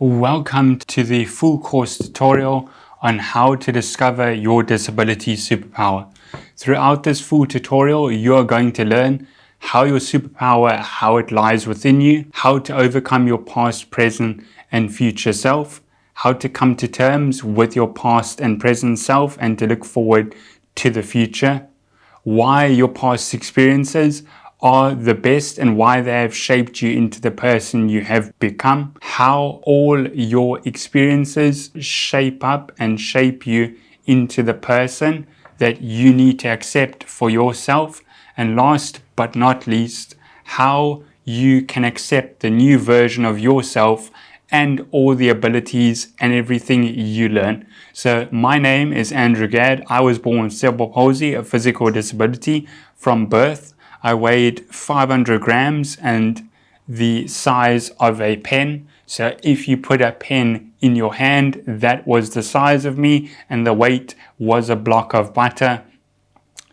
Welcome to the full course tutorial on how to discover your disability superpower. Throughout this full tutorial, you are going to learn how your superpower, how it lies within you, how to overcome your past, present, and future self, how to come to terms with your past and present self and to look forward to the future, why your past experiences are the best and why they have shaped you into the person you have become, how all your experiences shape up and shape you into the person that you need to accept for yourself, and last but not least, how you can accept the new version of yourself and all the abilities and everything you learn. So my name is Andrew Gadd. I was born with cerebral palsy, a physical disability from birth. I weighed 500 grams and the size of a pen. So if you put a pen in your hand, that was the size of me, and the weight was a block of butter.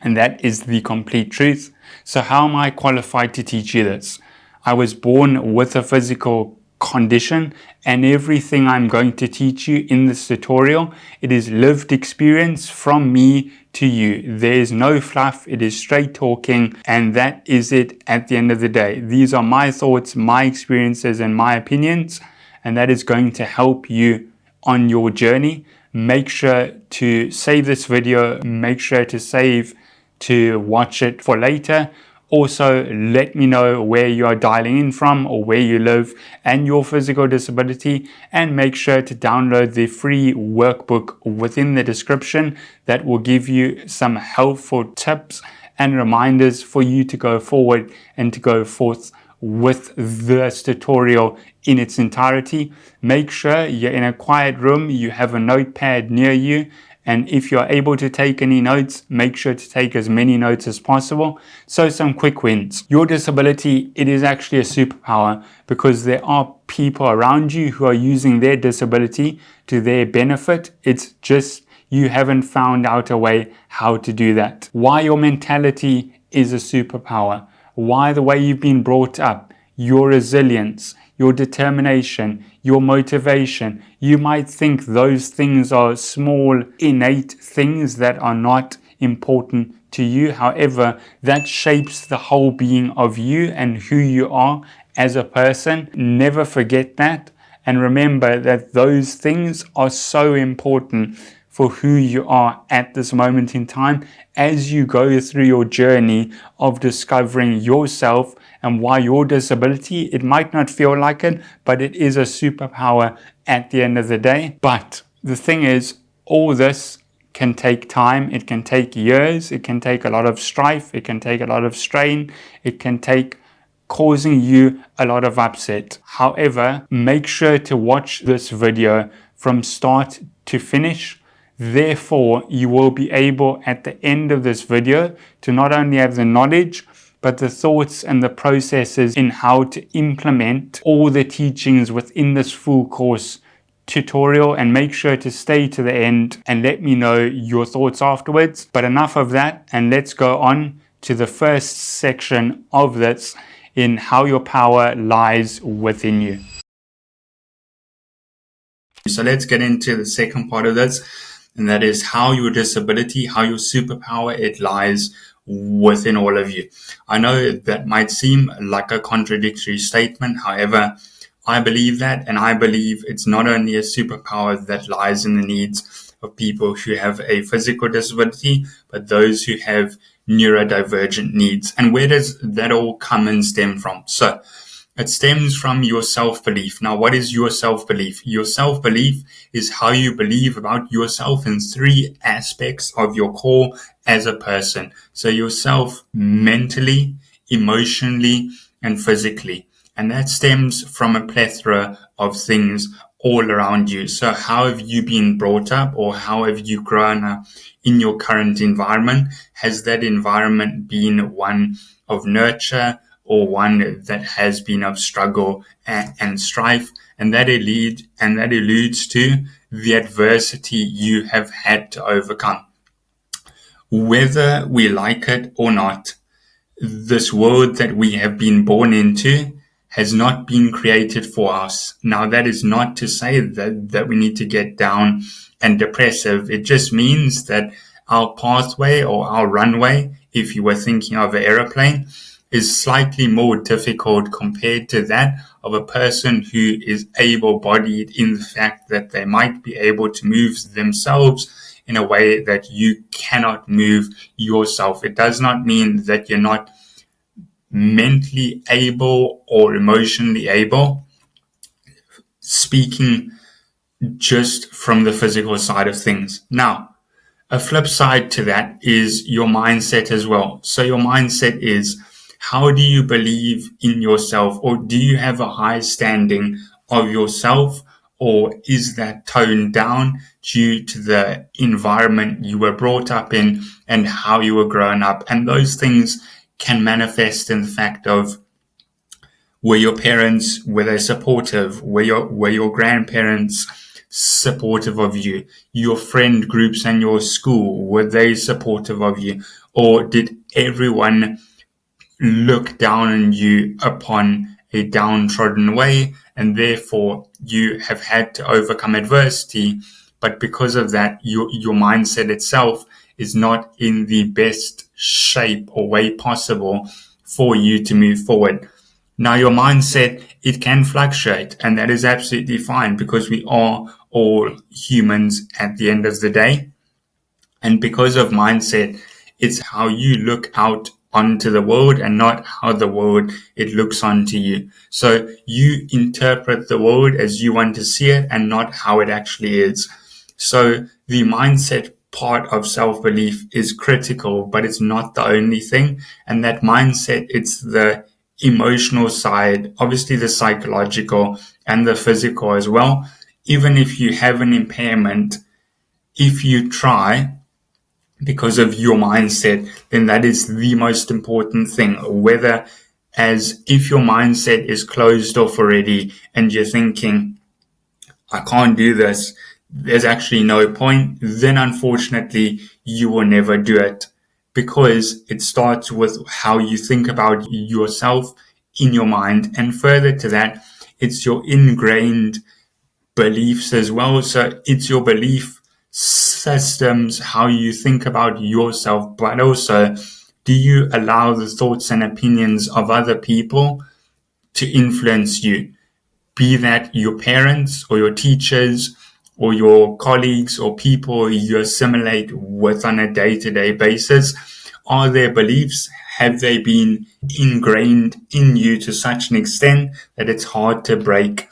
And that is the complete truth. So how am I qualified to teach you this? I was born with a physical condition, and everything I'm going to teach you in this tutorial, it is lived experience from me to you. There is no fluff, it is straight talking, and that is it at the end of the day. These are my thoughts, my experiences, and my opinions, and that is going to help you on your journey. Make sure to save this video, make sure to watch it for later. Also, let me know where you are dialing in from or where you live and your physical disability, and make sure to download the free workbook within the description that will give you some helpful tips and reminders for you to go forward and to go forth with this tutorial in its entirety. Make sure you're in a quiet room, you have a notepad near you, and if you're able to take any notes, make sure to take as many notes as possible. So some quick wins. Your disability, it is actually a superpower because there are people around you who are using their disability to their benefit. It's just you haven't found out a way how to do that. Why your mentality is a superpower. Why the way you've been brought up, your resilience, your determination, your motivation. You might think those things are small, innate things that are not important to you. However, that shapes the whole being of you and who you are as a person. Never forget that. And remember that those things are so important for who you are at this moment in time as you go through your journey of discovering yourself and why your disability, it might not feel like it, but it is a superpower at the end of the day. But the thing is, all this can take time. It can take years. It can take a lot of strife. It can take a lot of strain. It can take causing you a lot of upset. However, make sure to watch this video from start to finish. Therefore, you will be able at the end of this video to not only have the knowledge, but the thoughts and the processes in how to implement all the teachings within this full course tutorial. And make sure to stay to the end and let me know your thoughts afterwards. But enough of that, and let's go on to the first section of this in how your power lies within you. So let's get into the second part of this, and that is how your disability, how your superpower, it lies within all of you. I know that might seem like a contradictory statement. However, I believe that, and I believe it's not only a superpower that lies in the needs of people who have a physical disability, but those who have neurodivergent needs. And where does that all come and stem from? So it stems from your self-belief. Now, what is your self-belief? Your self-belief is how you believe about yourself in three aspects of your core as a person. So yourself mentally, emotionally, and physically. And that stems from a plethora of things all around you. So how have you been brought up, or how have you grown up in your current environment? Has that environment been one of nurture, or one that has been of struggle and strife? And that alludes to the adversity you have had to overcome. Whether we like it or not, this world that we have been born into has not been created for us. Now, that is not to say that we need to get down and depressive. It just means that our pathway or our runway, if you were thinking of an aeroplane, is slightly more difficult compared to that of a person who is able-bodied, in the fact that they might be able to move themselves in a way that you cannot move yourself. It does not mean that you're not mentally able or emotionally able, speaking just from the physical side of things. Now, a flip side to that is your mindset as well. So your mindset is, how do you believe in yourself, or do you have a high standing of yourself, or is that toned down due to the environment you were brought up in and how you were grown up? And those things can manifest in the fact of, were your parents, were they supportive? Were your grandparents supportive of you? Your friend groups and your school, were they supportive of you? Or did everyone look down on you upon a downtrodden way, and therefore you have had to overcome adversity, but because of that, your mindset itself is not in the best shape or way possible for you to move forward? Now, your mindset, it can fluctuate, and that is absolutely fine, because we are all humans at the end of the day. And because of mindset, it's how you look out onto the world and not how the world, it looks onto you. So you interpret the world as you want to see it and not how it actually is. So the mindset part of self-belief is critical, but it's not the only thing. And that mindset, it's the emotional side, obviously the psychological and the physical as well. Even if you have an impairment, if you try, because of your mindset, then that is the most important thing. Whether, as if your mindset is closed off already and you're thinking, I can't do this, there's actually no point, then unfortunately you will never do it, because it starts with how you think about yourself in your mind. And further to that, it's your ingrained beliefs as well. So it's your belief systems, how you think about yourself, but also, do you allow the thoughts and opinions of other people to influence you? Be that your parents or your teachers or your colleagues or people you assimilate with on a day-to-day basis. Are their beliefs, have they been ingrained in you to such an extent that it's hard to break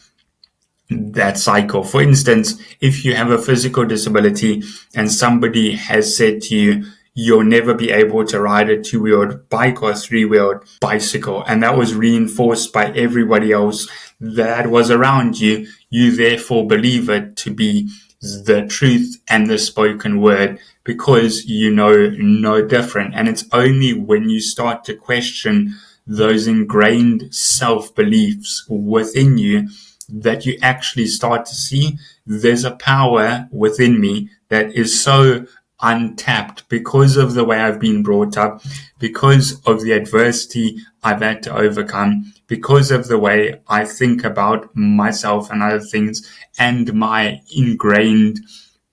that cycle? For instance, if you have a physical disability and somebody has said to you, you'll never be able to ride a two-wheeled bike or a three-wheeled bicycle, and that was reinforced by everybody else that was around you, you therefore believe it to be the truth and the spoken word, because you know no different. And it's only when you start to question those ingrained self-beliefs within you that you actually start to see, there's a power within me that is so untapped because of the way I've been brought up, because of the adversity I've had to overcome, because of the way I think about myself and other things, and my ingrained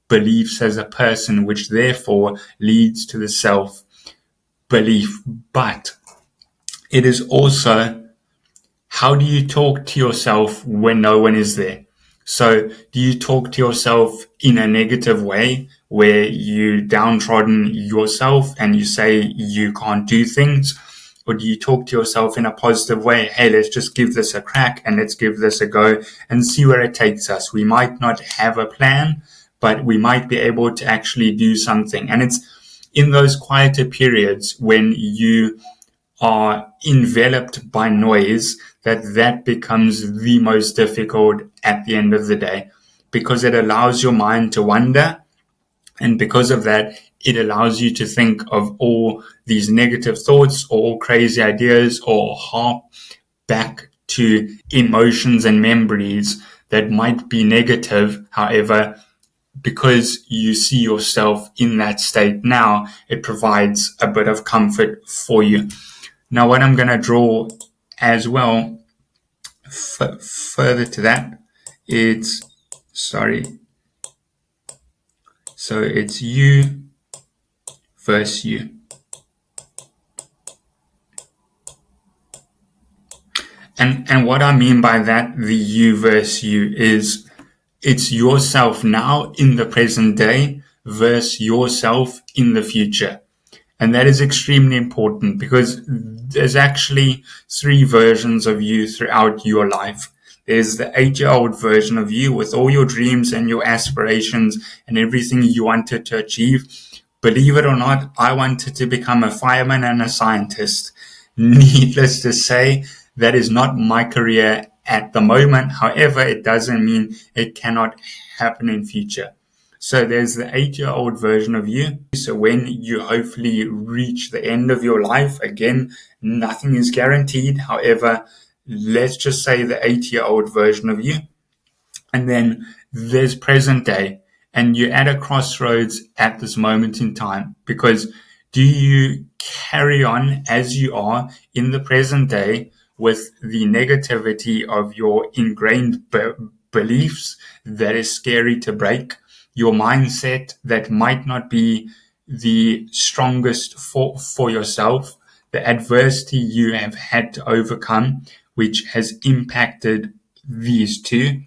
beliefs as a person, which therefore leads to the self-belief. But it is also, how do you talk to yourself when no one is there? So do you talk to yourself in a negative way where you downtrodden yourself and you say you can't do things? Or do you talk to yourself in a positive way? Hey, let's just give this a crack and let's give this a go and see where it takes us. We might not have a plan, but we might be able to actually do something. And it's in those quieter periods when you are enveloped by noise that becomes the most difficult at the end of the day, because it allows your mind to wander. And because of that, it allows you to think of all these negative thoughts or all crazy ideas, or harp back to emotions and memories that might be negative. However, because you see yourself in that state now, it provides a bit of comfort for you. Now, what I'm going to draw as well further to that, it's, sorry, so it's you versus you. And what I mean by that, the you versus you, is it's yourself now in the present day versus yourself in the future. And that is extremely important because there's actually three versions of you throughout your life. There's the 8-year-old version of you with all your dreams and your aspirations and everything you wanted to achieve. Believe it or not, I wanted to become a fireman and a scientist. Needless to say, that is not my career at the moment. However, it doesn't mean it cannot happen in future. So there's the 8-year-old version of you. So when you hopefully reach the end of your life, again, nothing is guaranteed. However, let's just say the 8-year-old version of you. And then there's present day, and you're at a crossroads at this moment in time, because do you carry on as you are in the present day with the negativity of your ingrained beliefs that is scary to break, your mindset that might not be the strongest for yourself, the adversity you have had to overcome, which has impacted these two,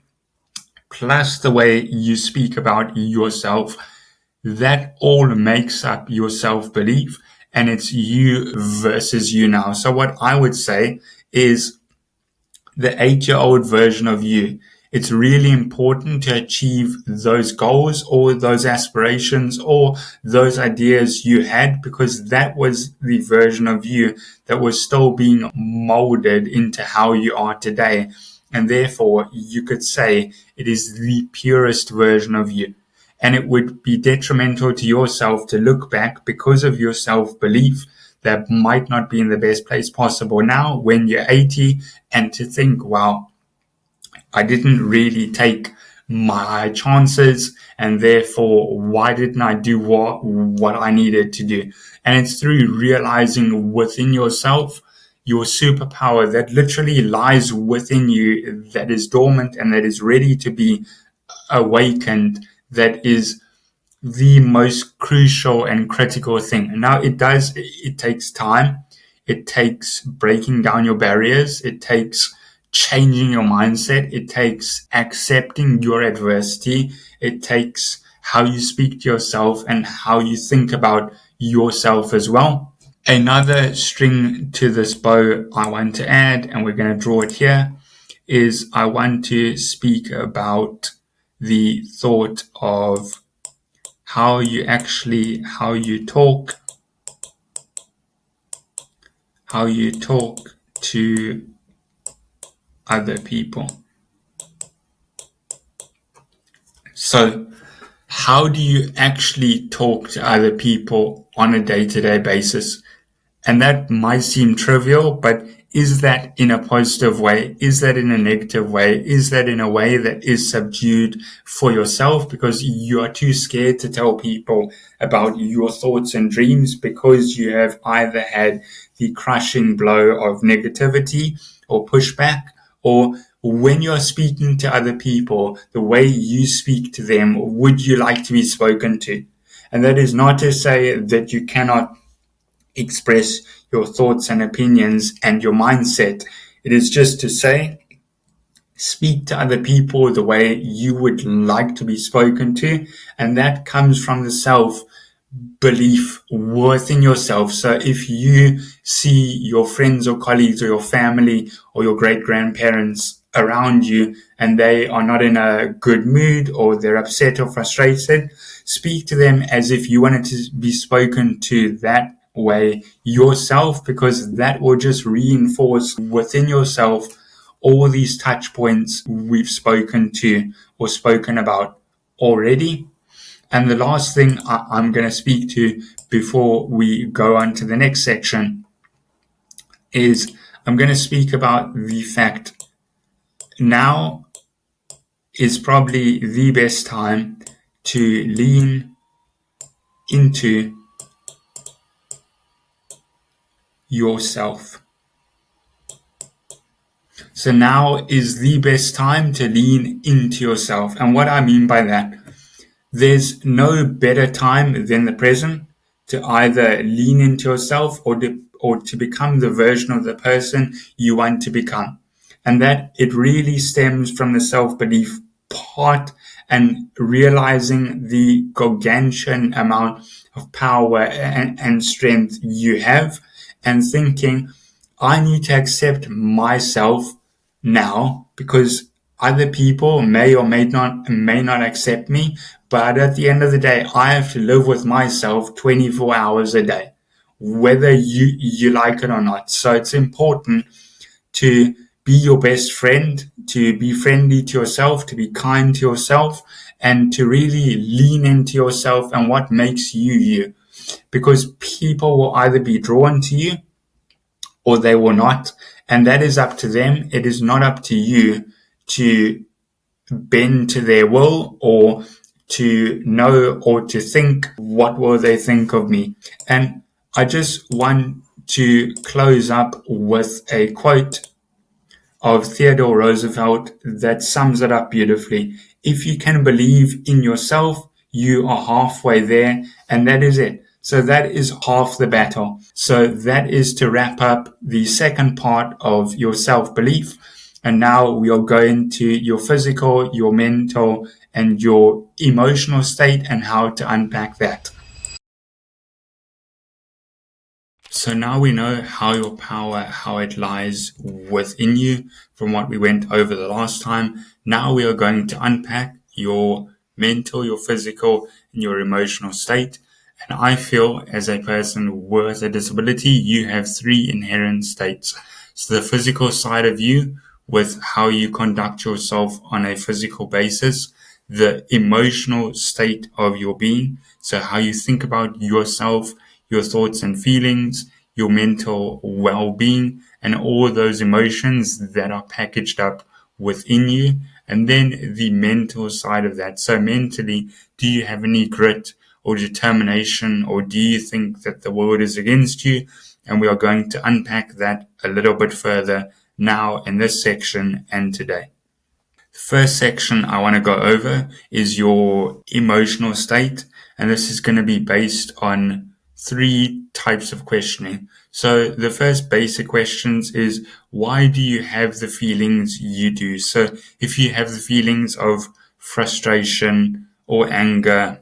plus the way you speak about yourself, that all makes up your self-belief, and it's you versus you now. So what I would say is the 8-year-old version of you. It's really important to achieve those goals or those aspirations or those ideas you had, because that was the version of you that was still being molded into how you are today. And therefore, you could say it is the purest version of you. And it would be detrimental to yourself to look back because of your self-belief that might not be in the best place possible now when you're 80, and to think, wow, I didn't really take my chances, and therefore, why didn't I do what I needed to do? And it's through realizing within yourself your superpower that literally lies within you, that is dormant and that is ready to be awakened, that is the most crucial and critical thing. Now, it takes time. It takes breaking down your barriers. It takes changing your mindset. It takes accepting your adversity. It takes how you speak to yourself and how you think about yourself as well. Another string to this bow I want to add, and we're going to draw it here, is I want to speak about the thought of how you talk to other people. So how do you actually talk to other people on a day-to-day basis? And that might seem trivial, but is that in a positive way? Is that in a negative way? Is that in a way that is subdued for yourself because you are too scared to tell people about your thoughts and dreams because you have either had the crushing blow of negativity or pushback, or when you're speaking to other people, the way you speak to them, would you like to be spoken to? And that is not to say that you cannot express your thoughts and opinions and your mindset. It is just to say, speak to other people the way you would like to be spoken to. And that comes from the self-belief within yourself. So if you see your friends or colleagues or your family or your great-grandparents around you and they are not in a good mood or they're upset or frustrated, speak to them as if you wanted to be spoken to that way yourself, because that will just reinforce within yourself all these touch points we've spoken to or spoken about already. And the last thing I'm going to speak to before we go on to the next section is I'm going to speak about the fact now is probably the best time to lean into yourself. So now is the best time to lean into yourself. And what I mean by that, there's no better time than the present to either lean into yourself or to become the version of the person you want to become. And that it really stems from the self-belief part and realizing the gargantuan amount of power and strength you have and thinking, I need to accept myself now because other people may not accept me, but at the end of the day, I have to live with myself 24 hours a day, whether you like it or not. So it's important to be your best friend, to be friendly to yourself, to be kind to yourself, and to really lean into yourself and what makes you you. Because people will either be drawn to you or they will not. And that is up to them. It is not up to you to bend to their will or to know or to think, what will they think of me? And I just want to close up with a quote of Theodore Roosevelt that sums it up beautifully. If you can believe in yourself, you are halfway there, and that is it. So that is half the battle. So that is to wrap up the second part of your self-belief. And now we are going to your physical, your mental, and your emotional state and how to unpack that. So now we know how your power, how it lies within you from what we went over the last time. Now we are going to unpack your mental, your physical, and your emotional state. And I feel as a person with a disability, you have three inherent states. So the physical side of you with how you conduct yourself on a physical basis, the emotional state of your being. So how you think about yourself, your thoughts and feelings, your mental well-being, and all those emotions that are packaged up within you. And then the mental side of that. So mentally, do you have any grit or determination, or do you think that the world is against you? And we are going to unpack that a little bit further now in this section and today. The first section I want to go over is your emotional state, and this is going to be based on three types of questioning. So the first basic questions is, why do you have the feelings you do? So if you have the feelings of frustration or anger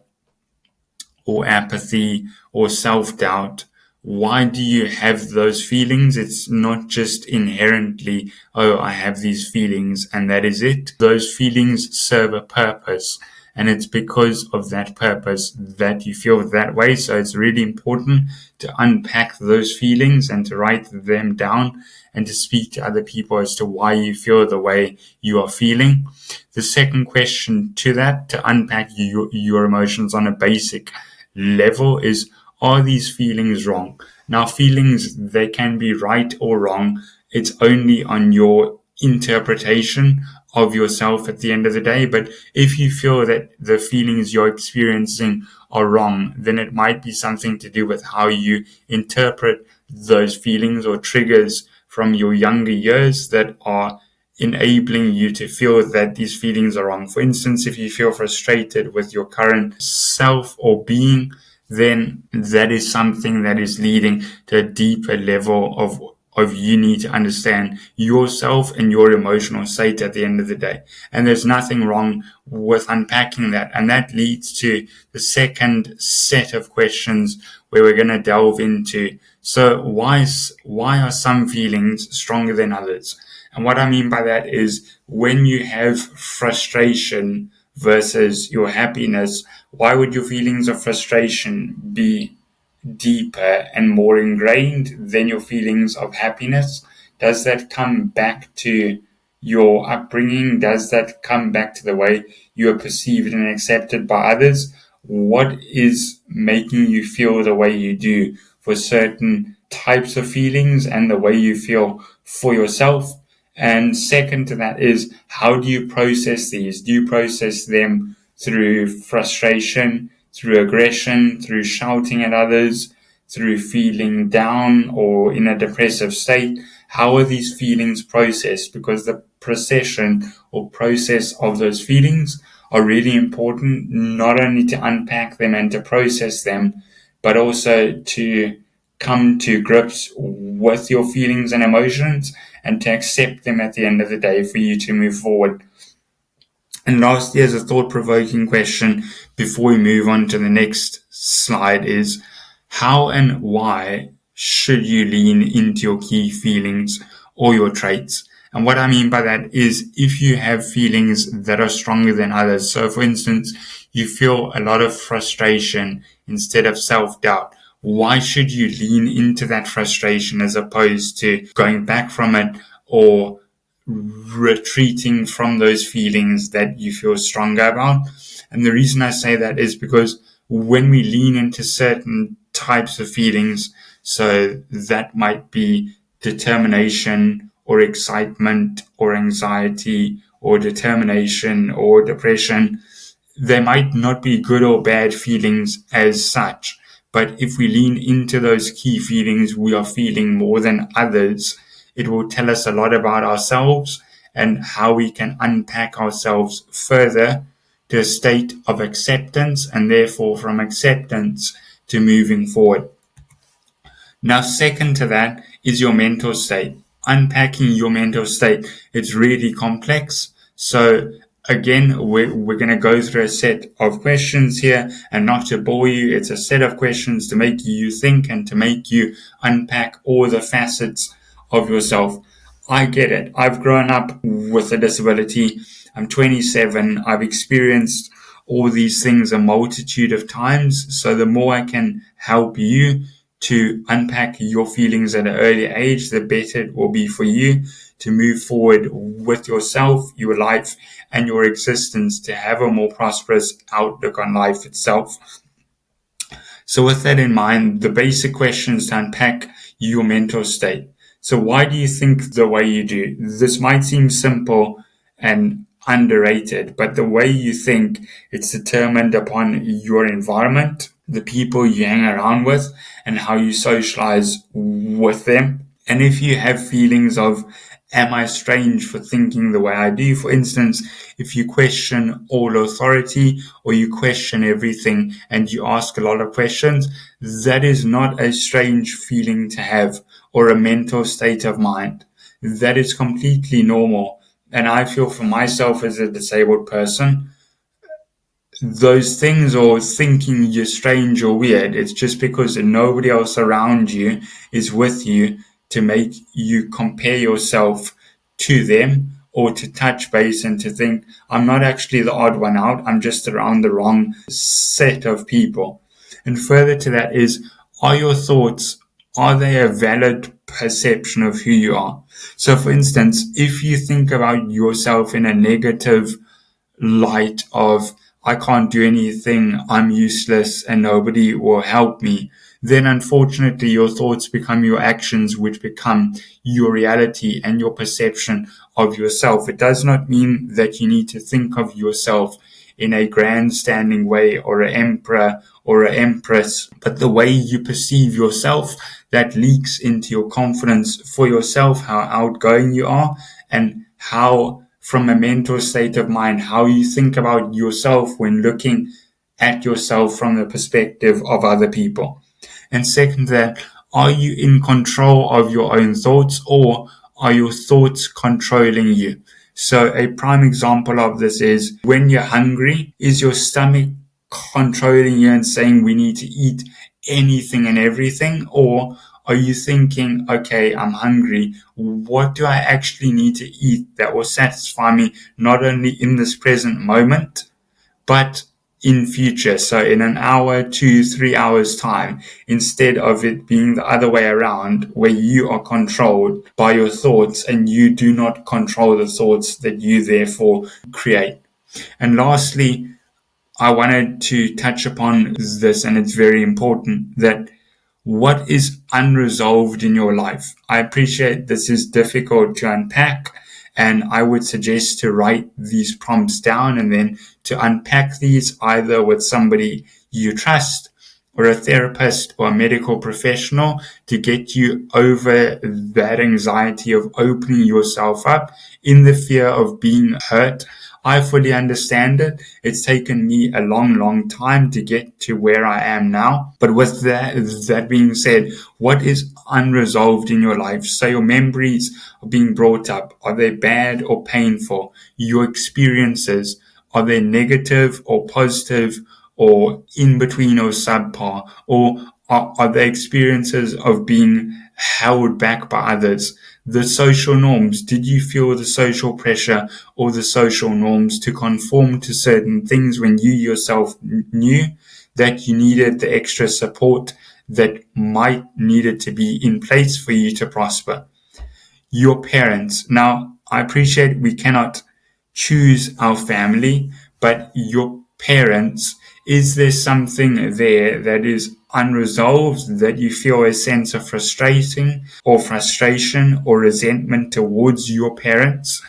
or apathy or self-doubt, why do you have those feelings? It's not just inherently, oh, I have these feelings and that is it. Those feelings serve a purpose, and it's because of that purpose that you feel that way. So it's really important to unpack those feelings and to write them down and to speak to other people as to why you feel the way you are feeling. The second question to that, to unpack your emotions on a basic level, is, are these feelings wrong? Now, feelings, they can be right or wrong. It's only on your interpretation of yourself at the end of the day. But if you feel that the feelings you're experiencing are wrong, then it might be something to do with how you interpret those feelings or triggers from your younger years that are enabling you to feel that these feelings are wrong. For instance, if you feel frustrated with your current self or being, then that is something that is leading to a deeper level of you need to understand yourself and your emotional state at the end of the day. And there's nothing wrong with unpacking that. And that leads to the second set of questions where we're going to delve into. So why are some feelings stronger than others? And what I mean by that is, when you have frustration versus your happiness, why would your feelings of frustration be deeper and more ingrained than your feelings of happiness? Does that come back to your upbringing? Does that come back to the way you are perceived and accepted by others? What is making you feel the way you do for certain types of feelings and the way you feel for yourself? And second to that is, how do you process these? Do you process them through frustration, through aggression, through shouting at others, through feeling down or in a depressive state? how are these feelings processed? Because the procession or process of those feelings are really important, not only to unpack them and to process them, but also to come to grips with your feelings and emotions and to accept them at the end of the day for you to move forward. And lastly, as a thought-provoking question before we move on to the next slide is, how and why should you lean into your key feelings or your traits? And what I mean by that is, if you have feelings that are stronger than others, so for instance, you feel a lot of frustration instead of self-doubt, why should you lean into that frustration as opposed to going back from it or retreating from those feelings that you feel stronger about? And the reason I say that is because when we lean into certain types of feelings, so that might be determination or excitement or anxiety or determination or depression, they might not be good or bad feelings as such. But if we lean into those key feelings we are feeling more than others, it will tell us a lot about ourselves and how we can unpack ourselves further to a state of acceptance, and therefore from acceptance to moving forward. Now, second to that is your mental state. Unpacking your mental state, it's really complex. So again, we're going to go through a set of questions here, and not to bore you, it's a set of questions to make you think and to make you unpack all the facets of yourself. I get it. I've grown up with a disability. I'm 27. I've experienced all these things a multitude of times. So the more I can help you to unpack your feelings at an early age, the better it will be for you to move forward with yourself, your life, and your existence to have a more prosperous outlook on life itself. So with that in mind, the basic questions to unpack your mental state. So why do you think the way you do? This might seem simple and underrated, but the way you think, it's determined upon your environment, the people you hang around with, and how you socialize with them. And if you have feelings of, am I strange for thinking the way I do? For instance, if you question all authority or you question everything and you ask a lot of questions, that is not a strange feeling to have or a mental state of mind. That is completely normal. And I feel for myself as a disabled person, those things or thinking you're strange or weird, it's just because nobody else around you is with you to make you compare yourself to them or to touch base and to think, I'm not actually the odd one out, I'm just around the wrong set of people. And further to that is, are your thoughts, are they a valid perception of who you are? So for instance, if you think about yourself in a negative light of, I can't do anything, I'm useless, and nobody will help me, then unfortunately your thoughts become your actions, which become your reality and your perception of yourself. It does not mean that you need to think of yourself in a grandstanding way or an emperor or an empress, but the way you perceive yourself, that leaks into your confidence for yourself, how outgoing you are, and how, from a mental state of mind, how you think about yourself when looking at yourself from the perspective of other people. And second to that, are you in control of your own thoughts, or are your thoughts controlling you? So a prime example of this is, when you're hungry, is your stomach controlling you and saying we need to eat anything and everything? Or are you thinking, okay, I'm hungry, what do I actually need to eat that will satisfy me not only in this present moment, but in future? So in an hour, 2-3 hours time, instead of it being the other way around, where you are controlled by your thoughts and you do not control the thoughts that you therefore create. And lastly, I wanted to touch upon this, and it's very important, that what is unresolved in your life? I appreciate this is difficult to unpack, and I would suggest to write these prompts down and then to unpack these either with somebody you trust or a therapist or a medical professional to get you over that anxiety of opening yourself up in the fear of being hurt. I fully understand it. It's taken me a long, long time to get to where I am now. But with that being said, what is unresolved in your life? So your memories are being brought up. Are they bad or painful? Your experiences, are they negative or positive, or in between or subpar? Or are they experiences of being held back by others? The social norms, did you feel the social pressure or the social norms to conform to certain things when you yourself knew that you needed the extra support that might needed to be in place for you to prosper? Your parents. Now, I appreciate we cannot choose our family, but your parents, is there something there that is unresolved, that you feel a sense of frustration or resentment towards your parents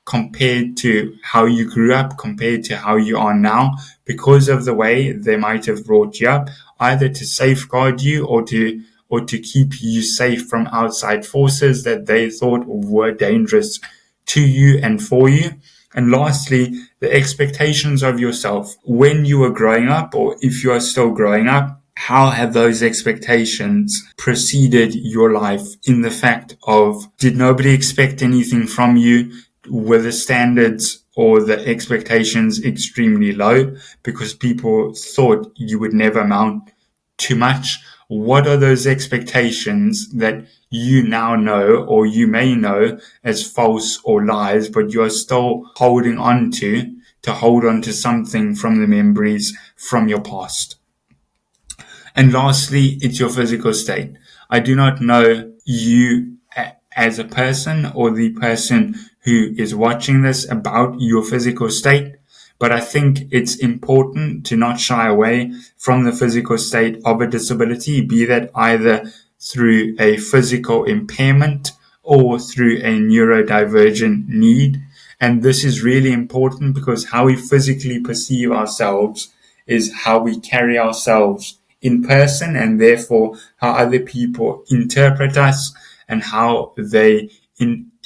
compared to how you grew up, compared to how you are now, because of the way they might have brought you up, either to safeguard you or to keep you safe from outside forces that they thought were dangerous to you and for you? And lastly, the expectations of yourself. When you were growing up, or if you are still growing up, how have those expectations preceded your life, in the fact of, did nobody expect anything from you? Were the standards or the expectations extremely low because people thought you would never amount to much? What are those expectations that you now know, or you may know as false or lies, but you're still holding on to hold on to something from the memories from your past? And lastly, it's your physical state. I do not know you as a person or the person who is watching this about your physical state, but I think it's important to not shy away from the physical state of a disability, be that either through a physical impairment or through a neurodivergent need. And this is really important because how we physically perceive ourselves is how we carry ourselves in person, and therefore how other people interpret us and how they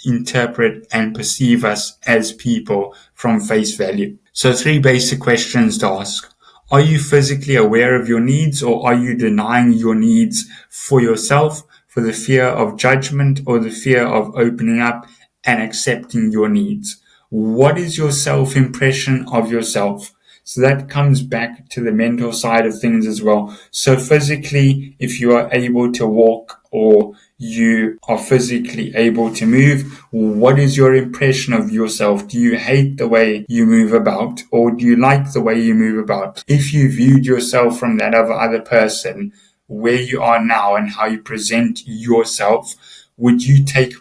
interpret and perceive us as people from face value. So 3 basic questions to ask. Are you physically aware of your needs, or are you denying your needs for yourself for the fear of judgment or the fear of opening up and accepting your needs? What is your self-impression of yourself? So that comes back to the mental side of things as well. So physically, if you are able to walk or you are physically able to move, what is your impression of yourself? Do you hate the way you move about, or do you like the way you move about? If you viewed yourself from that of other person, where you are now and how you present yourself, would you take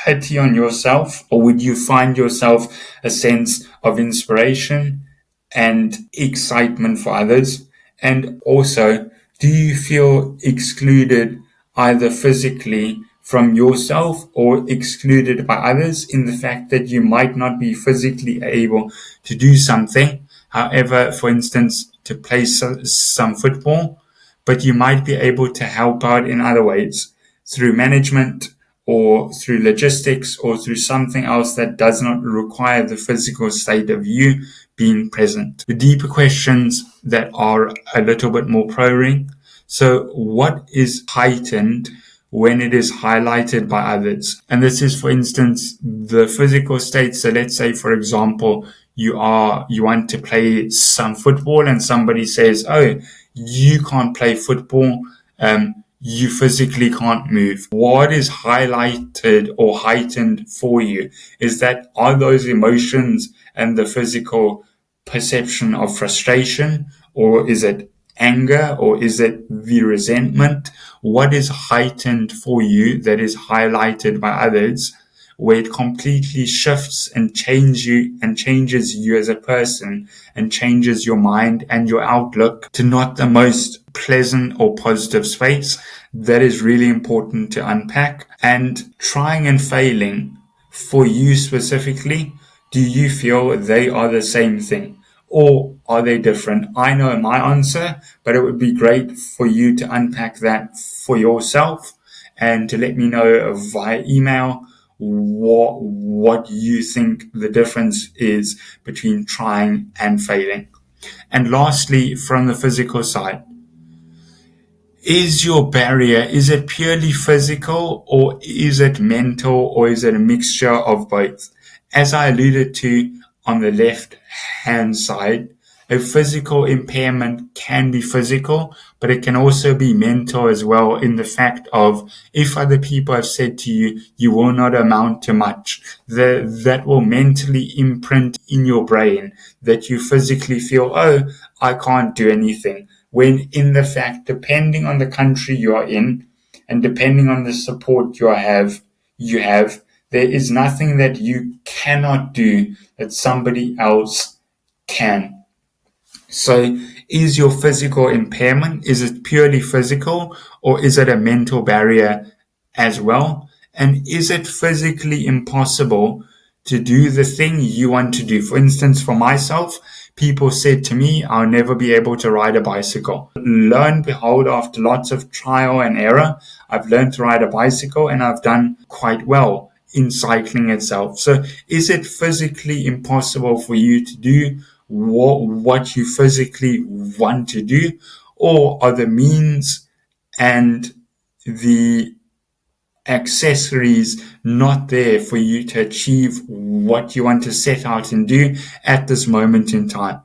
pity on yourself, or would you find yourself a sense of inspiration and excitement for others? And also, do you feel excluded either physically from yourself or excluded by others in the fact that you might not be physically able to do something? However, for instance, to play some football, but you might be able to help out in other ways through management or through logistics or through something else that does not require the physical state of you being present. The deeper questions that are a little bit more probing. So what is heightened when it is highlighted by others? And this is, for instance, the physical state. So let's say, for example, you want to play some football and somebody says, oh, you can't play football. You physically can't move. What is highlighted or heightened for you? Are those emotions and the physical perception of frustration, or is it anger, or is it the resentment? What is heightened for you that is highlighted by others, where it completely shifts and changes you as a person and changes your mind and your outlook to not the most pleasant or positive space? That is really important to unpack. And trying and failing for you specifically, do you feel they are the same thing? or are they different? I know my answer, but it would be great for you to unpack that for yourself and to let me know via email what you think the difference is between trying and failing. And lastly, from the physical side, is your barrier, is it purely physical, or is it mental, or is it a mixture of both? As I alluded to on the left hand side, a physical impairment can be physical, but it can also be mental as well, in the fact of if other people have said to you, you will not amount to much, that will mentally imprint in your brain that you physically feel, oh, I can't do anything. When in the fact, depending on the country you are in and depending on the support you have, there is nothing that you cannot do that somebody else can. So is your physical impairment, is it purely physical, or is it a mental barrier as well? And is it physically impossible to do the thing you want to do? For instance, for myself, people said to me, I'll never be able to ride a bicycle. Lo and behold, after lots of trial and error, I've learned to ride a bicycle and I've done quite well in cycling itself. So is it physically impossible for you to do what you physically want to do, or are the means and the accessories not there for you to achieve what you want to set out and do at this moment in time?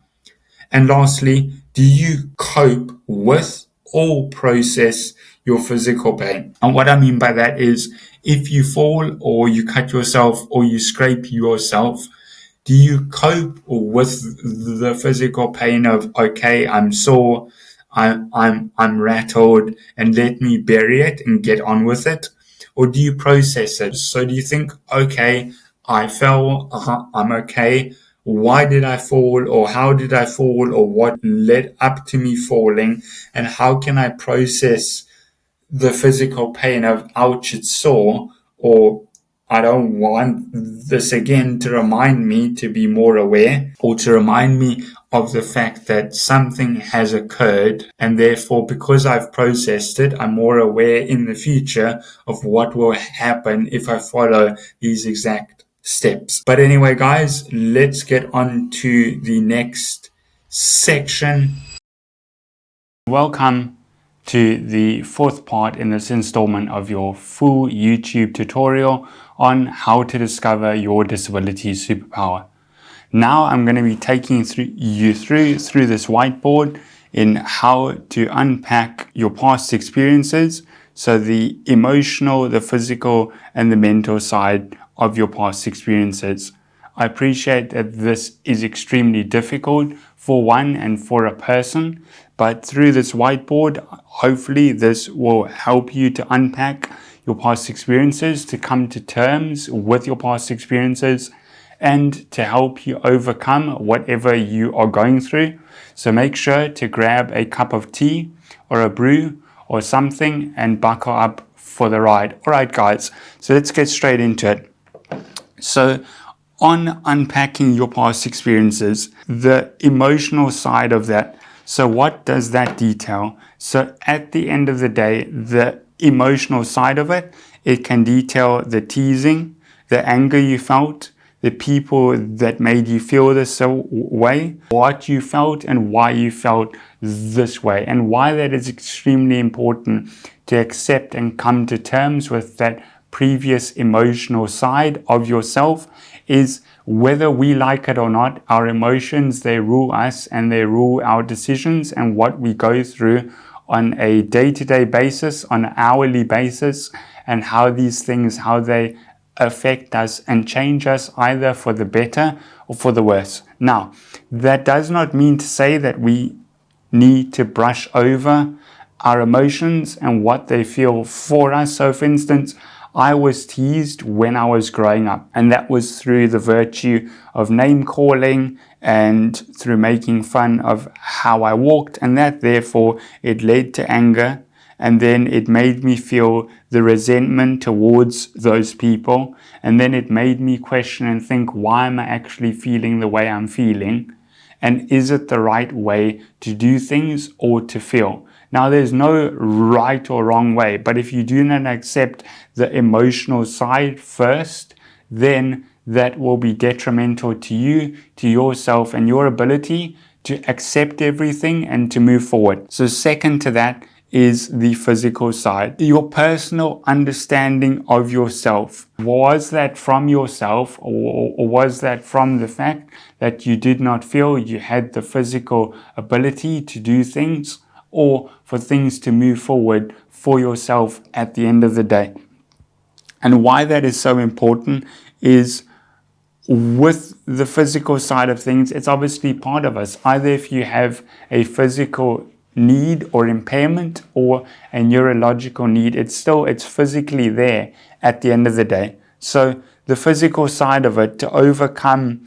And lastly, do you cope with or process your physical pain? And what I mean by that is, if you fall or you cut yourself or you scrape yourself, do you cope with the physical pain of, okay, I'm sore, I'm rattled, and let me bury it and get on with it? Or do you process it? So do you think, okay, I fell, I'm okay. Why did I fall, or how did I fall, or what led up to me falling, and how can I process the physical pain of, ouch, it's sore, or I don't want this again, to remind me to be more aware, or to remind me of the fact that something has occurred, and therefore because I've processed it, I'm more aware in the future of what will happen if I follow these exact steps. But anyway, guys, let's get on to the next section. Welcome to the fourth part in this installment of your full YouTube tutorial on how to discover your disability superpower. Now I'm going to be taking you through this whiteboard in how to unpack your past experiences, so the emotional, the physical, and the mental side of your past experiences. I appreciate that this is extremely difficult for one and for a person, but through this whiteboard, hopefully this will help you to unpack your past experiences, to come to terms with your past experiences, and to help you overcome whatever you are going through. So make sure to grab a cup of tea or a brew or something and buckle up for the ride. All right, guys, so let's get straight into it. So on unpacking your past experiences, the emotional side of that. So what does that detail? So at the end of the day, the emotional side of it, it can detail the teasing, the anger you felt, the people that made you feel this way, what you felt and why you felt this way, and why that is extremely important to accept and come to terms with that previous emotional side of yourself. Is whether we like it or not, our emotions, they rule us and they rule our decisions and what we go through on a day-to-day basis, on an hourly basis, and how these things, how they affect us and change us either for the better or for the worse. Now, that does not mean to say that we need to brush over our emotions and what they feel for us. So for instance, I was teased when I was growing up, and that was through the virtue of name calling and through making fun of how I walked, and that therefore it led to anger, and then it made me feel the resentment towards those people, and then it made me question and think, why am I actually feeling the way I'm feeling? And is it the right way to do things or to feel? Now, there's no right or wrong way, but if you do not accept the emotional side first, then that will be detrimental to you, to yourself, and your ability to accept everything and to move forward. So second to that is the physical side. Your personal understanding of yourself. Was that from yourself, or was that from the fact that you did not feel you had the physical ability to do things, or for things to move forward for yourself at the end of the day? And why that is so important is, with the physical side of things, it's obviously part of us. Either if you have a physical need or impairment or a neurological need, it's physically there at the end of the day. So the physical side of it, to overcome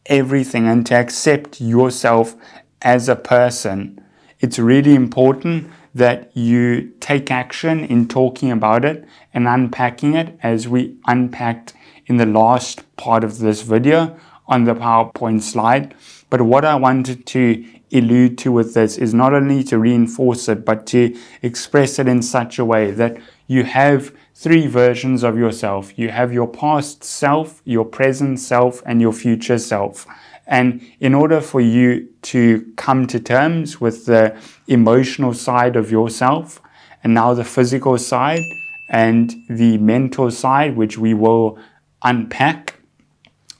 everything and to accept yourself as a person, it's really important that you take action in talking about it and unpacking it, as we unpacked in the last part of this video on the PowerPoint slide. But what I wanted to allude to with this is not only to reinforce it, but to express it in such a way that you have three versions of yourself. You have your past self, your present self, and your future self. And in order for you to come to terms with the emotional side of yourself, and now the physical side and the mental side, which we will unpack,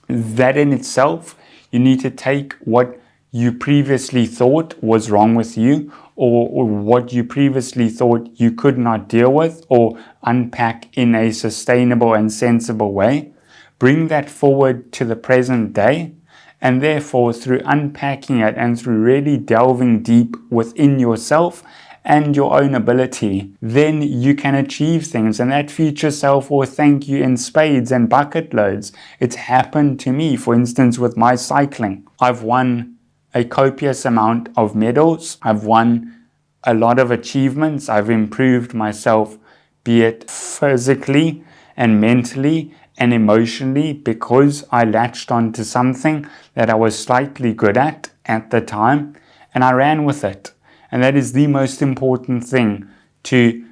that in itself, you need to take what you previously thought was wrong with you, or what you previously thought you could not deal with, or unpack in a sustainable and sensible way. Bring that forward to the present day. And therefore, through unpacking it and through really delving deep within yourself and your own ability, then you can achieve things. And that future self will thank you in spades and bucket loads. It's happened to me, for instance, with my cycling. I've won a copious amount of medals. I've won a lot of achievements. I've improved myself, be it physically and mentally and emotionally, because I latched onto something that I was slightly good at the time, and I ran with it. And that is the most important thing, to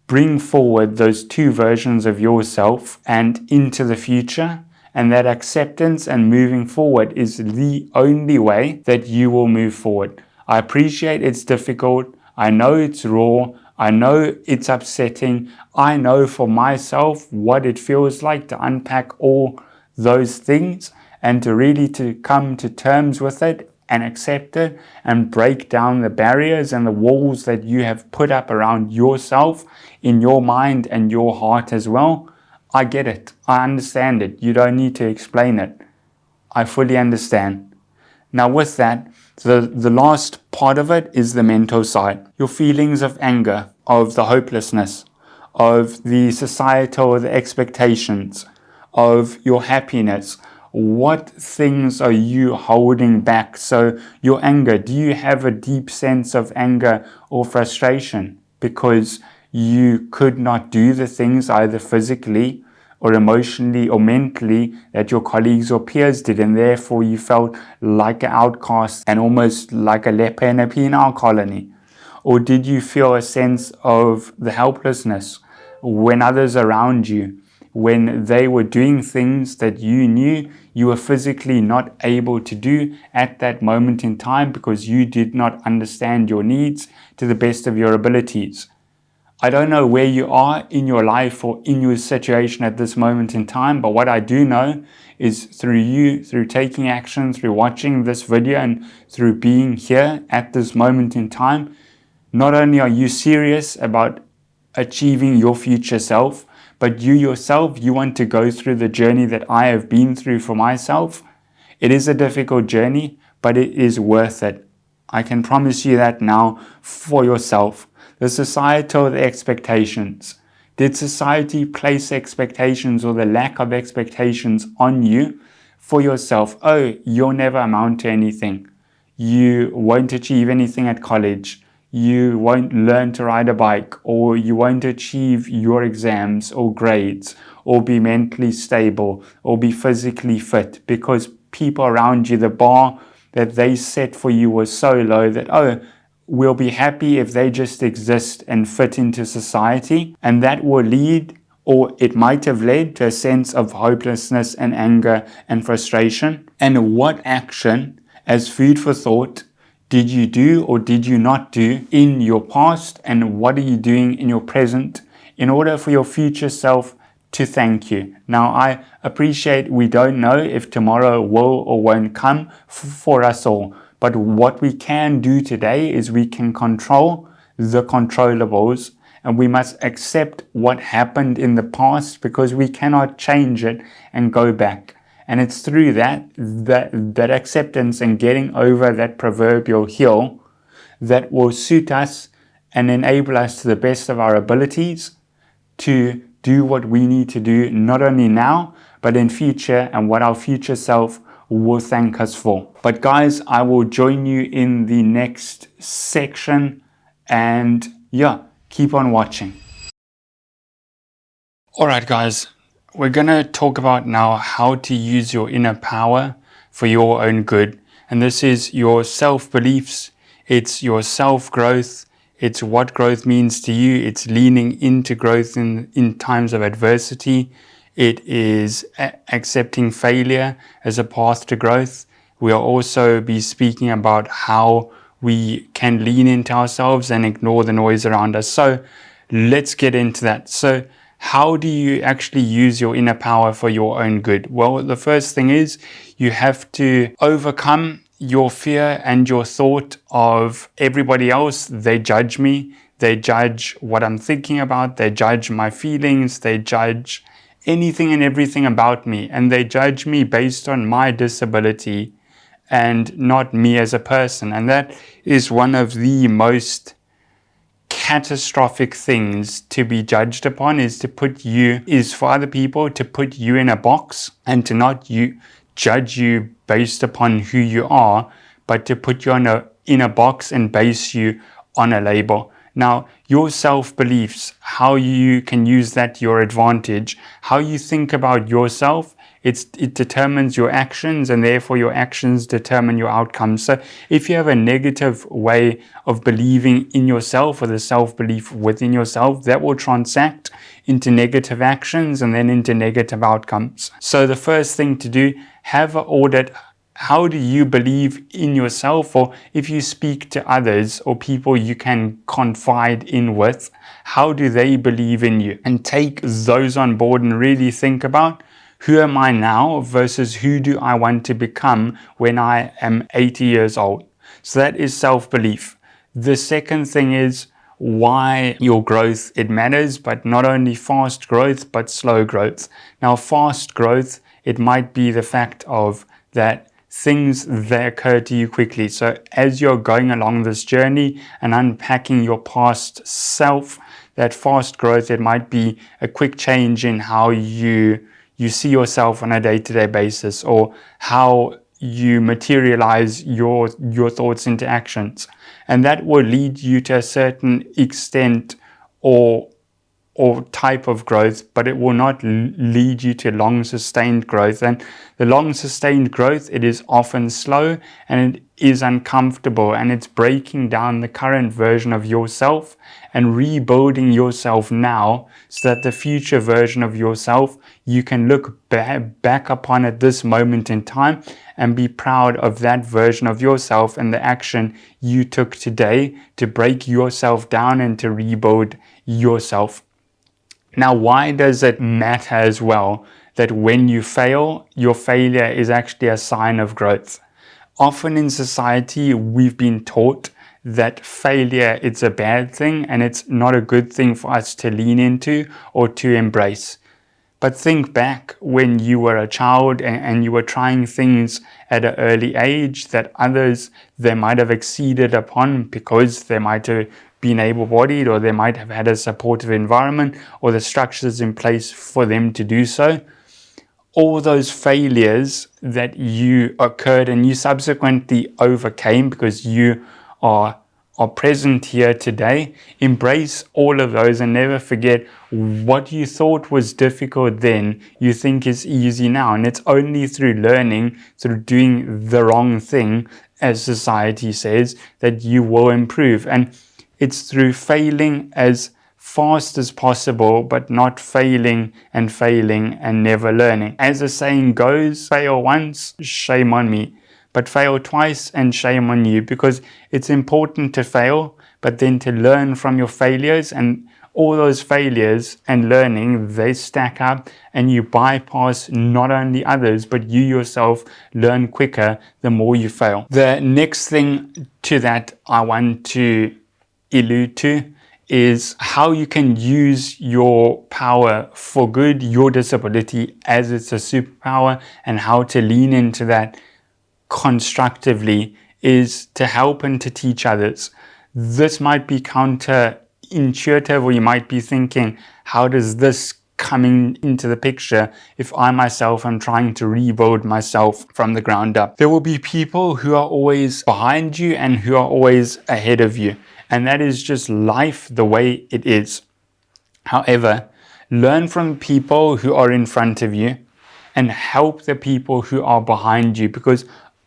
bring forward those two versions of yourself and into the future. And that acceptance and moving forward is the only way that you will move forward. I appreciate it's difficult. I know it's raw. I know it's upsetting. I know for myself what it feels like to unpack all those things and to really to come to terms with it and accept it and break down the barriers and the walls that you have put up around yourself in your mind and your heart as well. I get it. I understand it. You don't need to explain it. I fully understand. Now with that, the last part of it is the mental side. Your feelings of anger, of the hopelessness, of the societal expectations, of your happiness. What things are you holding back? So your anger, do you have a deep sense of anger or frustration because you could not do the things either physically or emotionally or mentally that your colleagues or peers did, and therefore you felt like an outcast and almost like a leper in a penal colony? Or did you feel a sense of the helplessness when others around you, when they were doing things that you knew you were physically not able to do at that moment in time because you did not understand your needs to the best of your abilities? I don't know where you are in your life or in your situation at this moment in time, but what I do know is through you, through taking action, through watching this video, and through being here at this moment in time, not only are you serious about achieving your future self, but you yourself, you want to go through the journey that I have been through for myself. It is a difficult journey, but it is worth it. I can promise you that now for yourself. The societal expectations. Did society place expectations or the lack of expectations on you for yourself? Oh, you'll never amount to anything. You won't achieve anything at college. You won't learn to ride a bike, or you won't achieve your exams or grades, or be mentally stable, or be physically fit, because people around you, the bar that they set for you was so low that, oh, we'll be happy if they just exist and fit into society. And that will lead, or it might have led, to a sense of hopelessness and anger and frustration. And what action, as food for thought, did you do or did you not do in your past, and what are you doing in your present in order for your future self to thank you? Now, I appreciate we don't know if tomorrow will or won't come for us all, but what we can do today is we can control the controllables, and we must accept what happened in the past because we cannot change it and go back. And it's through that acceptance and getting over that proverbial hill that will suit us and enable us to the best of our abilities to do what we need to do, not only now, but in future, and what our future self will thank us for. But guys, I will join you in the next section, and yeah, keep on watching. All right, guys. We're going to talk about now how to use your inner power for your own good. And this is your self-beliefs, it's your self-growth, it's what growth means to you, it's leaning into growth in times of adversity, it is accepting failure as a path to growth. We'll also be speaking about how we can lean into ourselves and ignore the noise around us. So let's get into that. So how do you actually use your inner power for your own good? Well, the first thing is you have to overcome your fear and your thought of everybody else. They judge me. They judge what I'm thinking about. They judge my feelings. They judge anything and everything about me. And they judge me based on my disability and not me as a person. And that is one of the most catastrophic things to be judged upon, is for other people to put you in a box and to not judge you based upon who you are, but to put you in a box and base you on a label. Now, your self-beliefs, how you can use that to your advantage, how you think about yourself, it determines your actions, and therefore your actions determine your outcomes. So if you have a negative way of believing in yourself, or the self-belief within yourself, that will transact into negative actions and then into negative outcomes. So the first thing to do, have an audit. How do you believe in yourself? Or if you speak to others or people you can confide in with, how do they believe in you? And take those on board and really think about, who am I now versus who do I want to become when I am 80 years old? So that is self-belief. The second thing is why your growth, it matters, but not only fast growth, but slow growth. Now, fast growth, it might be the fact of that things that occur to you quickly. So as you're going along this journey and unpacking your past self, that fast growth, it might be a quick change in how you see yourself on a day-to-day basis, or how you materialize your thoughts into actions. And that will lead you to a certain extent or type of growth, but it will not lead you to long sustained growth. And the long sustained growth, it is often slow and it is uncomfortable, and it's breaking down the current version of yourself and rebuilding yourself now, so that the future version of yourself, you can look back upon at this moment in time and be proud of that version of yourself and the action you took today to break yourself down and to rebuild yourself. Now, why does it matter as well that when you fail, your failure is actually a sign of growth? Often in society, we've been taught that failure, it's a bad thing and it's not a good thing for us to lean into or to embrace. But think back when you were a child and you were trying things at an early age that others, they might have exceeded upon because they might have been able-bodied, or they might have had a supportive environment or the structures in place for them to do so. All those failures that you occurred and you subsequently overcame because you are are present here today. Embrace all of those and never forget what you thought was difficult then, you think is easy now. And it's only through learning, through doing the wrong thing, as society says, that you will improve. And it's through failing as fast as possible, but not failing and never learning. As the saying goes, fail once, shame on me, but fail twice and shame on you, because it's important to fail, but then to learn from your failures, and all those failures and learning, they stack up and you bypass not only others, but you yourself learn quicker the more you fail. The next thing to that I want to allude to is how you can use your power for good, your disability as it's a superpower, and how to lean into that constructively is to help and to teach others. This might be counterintuitive, or you might be thinking, how does this come into the picture if I myself am trying to rebuild myself from the ground up? There will be people who are always behind you and who are always ahead of you. And that is just life the way it is. However, learn from people who are in front of you and help the people who are behind you, because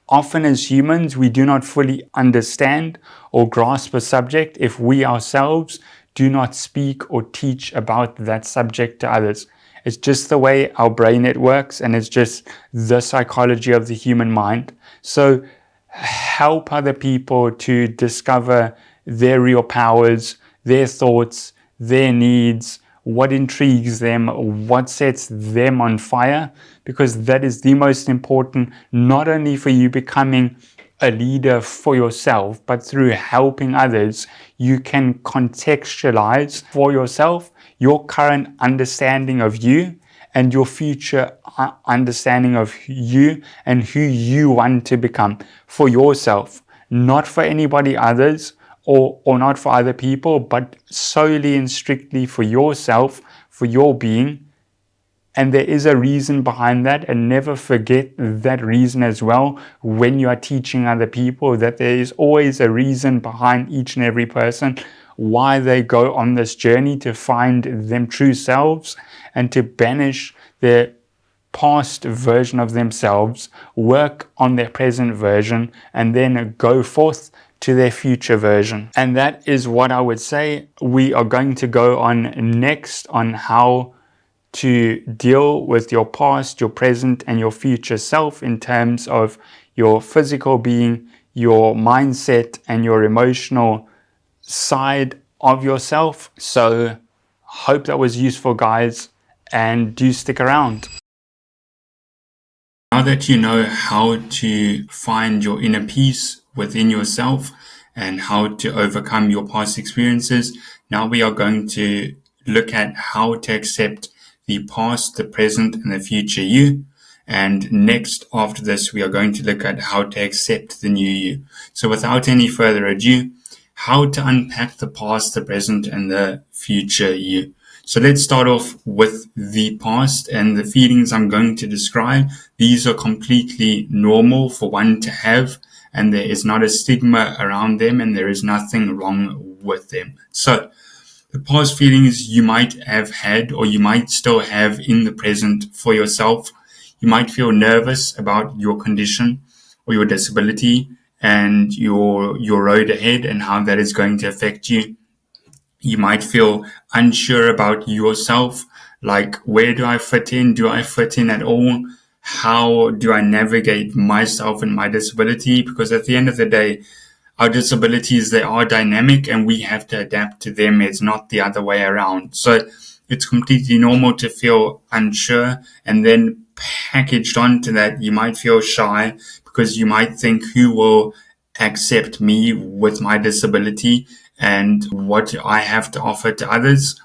often as humans, we do not fully understand or grasp a subject if we ourselves do not speak or teach about that subject to others. It's just the way our brain it works, and it's just the psychology of the human mind. So help other people to discover their real powers, their thoughts, their needs, what intrigues them, what sets them on fire, because that is the most important, not only for you becoming a leader for yourself, but through helping others, you can contextualize for yourself your current understanding of you and your future understanding of you and who you want to become for yourself, not for anybody others, or not for other people, but solely and strictly for yourself, for your being. And there is a reason behind that, and never forget that reason as well when you are teaching other people, that there is always a reason behind each and every person why they go on this journey to find them true selves and to banish their past version of themselves, work on their present version, and then go forth to their future version. And that is what I would say we are going to go on next, on how to deal with your past, your present, and your future self in terms of your physical being, your mindset, and your emotional side of yourself. So hope that was useful, guys, and do stick around. Now that you know how to find your inner peace within yourself and how to overcome your past experiences, now we are going to look at how to accept the past, the present, and the future you. And next, after this, we are going to look at how to accept the new you. So without any further ado, how to unpack the past, the present, and the future you. So let's start off with the past and the feelings I'm going to describe. These are completely normal for one to have, and there is not a stigma around them, and there is nothing wrong with them. So the past feelings you might have had, or you might still have in the present for yourself. You might feel nervous about your condition or your disability and your road ahead and how that is going to affect you. You might feel unsure about yourself, like, where do I fit in? Do I fit in at all? How do I navigate myself and my disability? Because at the end of the day, our disabilities, they are dynamic and we have to adapt to them. It's not the other way around. So it's completely normal to feel unsure, and then packaged onto that, you might feel shy because you might think, who will accept me with my disability and what I have to offer to others?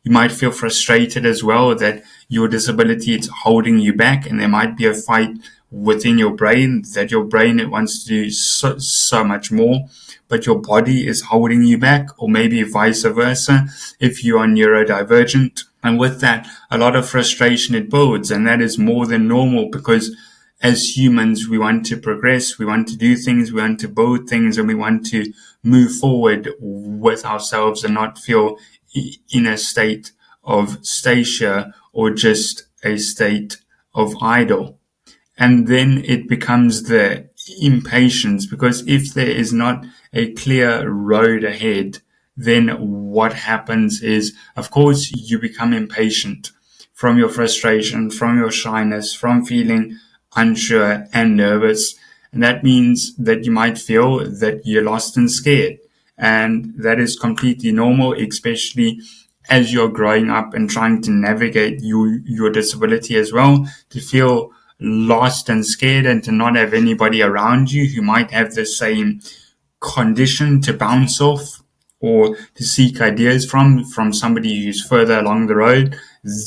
You might feel frustrated as well that your disability is holding you back, and there might be a fight within your brain that your brain, it wants to do so much more, but your body is holding you back, or maybe vice versa if you are neurodivergent. And with that, a lot of frustration it builds, and that is more than normal, because as humans, we want to progress, we want to do things, we want to build things, and we want to move forward with ourselves and not feel in a state of stasia or just a state of idle. And then it becomes the impatience, because if there is not a clear road ahead, then what happens is, of course, you become impatient from your frustration, from your shyness, from feeling unsure and nervous. And that means that you might feel that you're lost and scared. And that is completely normal, especially as you're growing up and trying to navigate your disability as well, to feel lost and scared and to not have anybody around you who might have the same condition to bounce off or to seek ideas from somebody who's further along the road.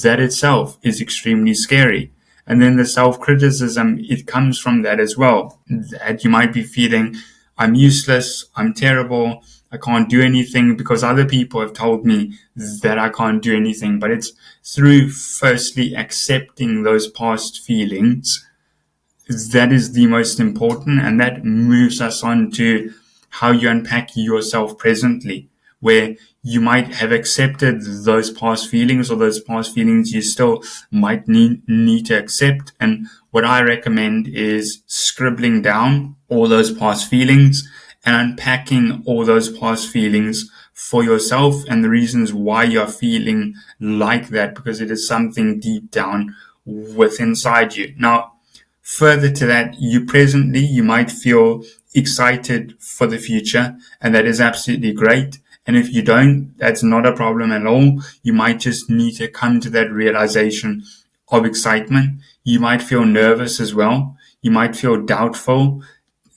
That itself is extremely scary. And then the self-criticism, it comes from that as well, that you might be feeling, I'm useless, I'm terrible, I can't do anything because other people have told me that I can't do anything. But it's through firstly accepting those past feelings that is the most important, and that moves us on to how you unpack yourself presently, where you might have accepted those past feelings, or those past feelings you still might need to accept. And what I recommend is scribbling down all those past feelings and unpacking all those past feelings for yourself and the reasons why you're feeling like that, because it is something deep down within inside you. Now, further to that, you might feel excited for the future, and that is absolutely great. And if you don't, that's not a problem at all. You might just need to come to that realization of excitement. You might feel nervous as well. You might feel doubtful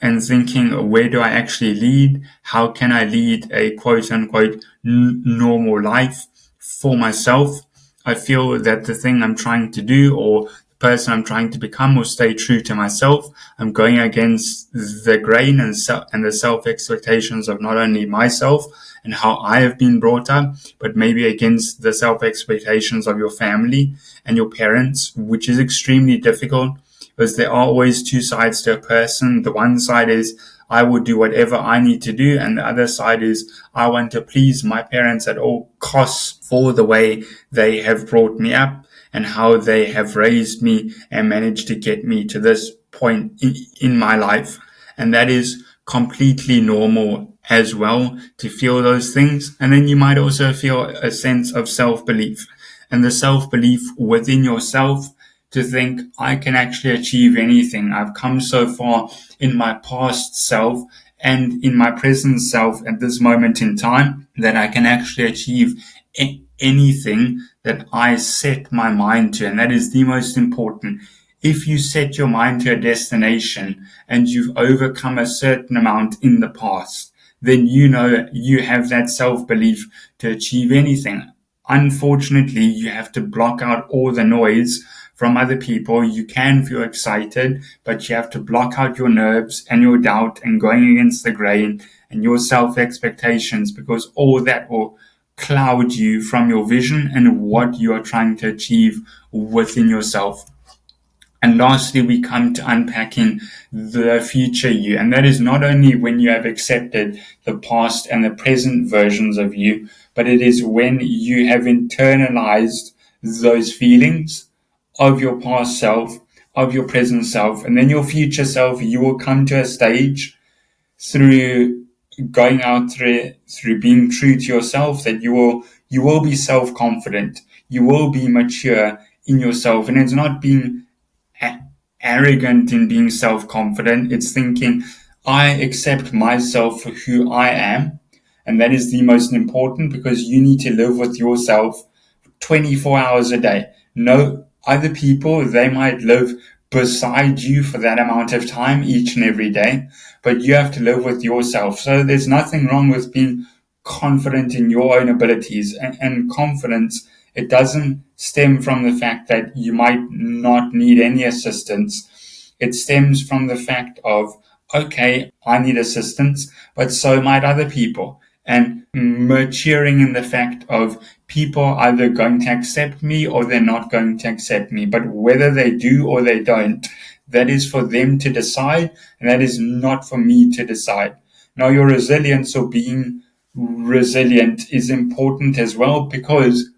and thinking, where do I actually lead? How can I lead a quote unquote normal life for myself? I feel that the thing I'm trying to do, or the person I'm trying to become, will stay true to myself. I'm going against the grain and the self expectations of not only myself and how I have been brought up, but maybe against the self expectations of your family and your parents, which is extremely difficult, because there are always two sides to a person. The one side is, I will do whatever I need to do. And the other side is, I want to please my parents at all costs for the way they have brought me up and how they have raised me and managed to get me to this point in my life. And that is completely normal as well, to feel those things. And then you might also feel a sense of self-belief, and the self-belief within yourself to think, I can actually achieve anything. I've come so far in my past self and in my present self at this moment in time that I can actually achieve anything that I set my mind to. And that is the most important. If you set your mind to a destination and you've overcome a certain amount in the past, then you know you have that self-belief to achieve anything. Unfortunately, you have to block out all the noise from other people. You can feel excited, but you have to block out your nerves and your doubt and going against the grain and your self-expectations, because all that will cloud you from your vision and what you are trying to achieve within yourself. And lastly, we come to unpacking the future you. And that is not only when you have accepted the past and the present versions of you, but it is when you have internalized those feelings of your past self, of your present self, and then your future self. You will come to a stage through going out through being true to yourself that you will be self-confident. You will be mature in yourself. And it's not being arrogant in being self-confident. It's thinking, I accept myself for who I am. And that is the most important, because you need to live with yourself 24 hours a day. No other people, they might live beside you for that amount of time each and every day, but you have to live with yourself. So there's nothing wrong with being confident in your own abilities, and confidence, it doesn't stem from the fact that you might not need any assistance. It stems from the fact of, okay, I need assistance, but so might other people. And maturing in the fact of, people are either going to accept me or they're not going to accept me. But whether they do or they don't, that is for them to decide, and that is not for me to decide. Now, your resilience or being resilient is important as well, because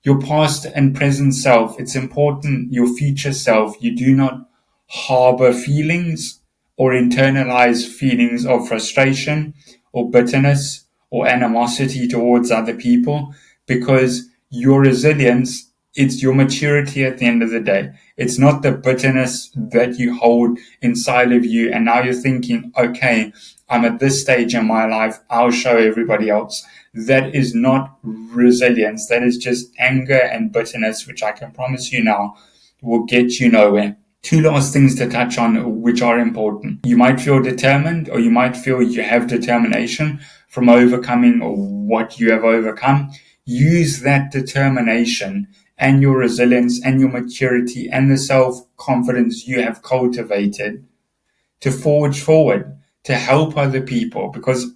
your past and present self, it's important, your future self, you do not harbor feelings or internalize feelings of frustration or bitterness or animosity towards other people, because your resilience, it's your maturity at the end of the day. It's not the bitterness that you hold inside of you and now you're thinking, okay, I'm at this stage in my life, I'll show everybody else. That is not resilience. That is just anger and bitterness, which I can promise you now will get you nowhere. Two last things to touch on, which are important. You might feel determined, or you might feel you have determination from overcoming what you have overcome. Use that determination and your resilience and your maturity and the self-confidence you have cultivated to forge forward, to help other people, because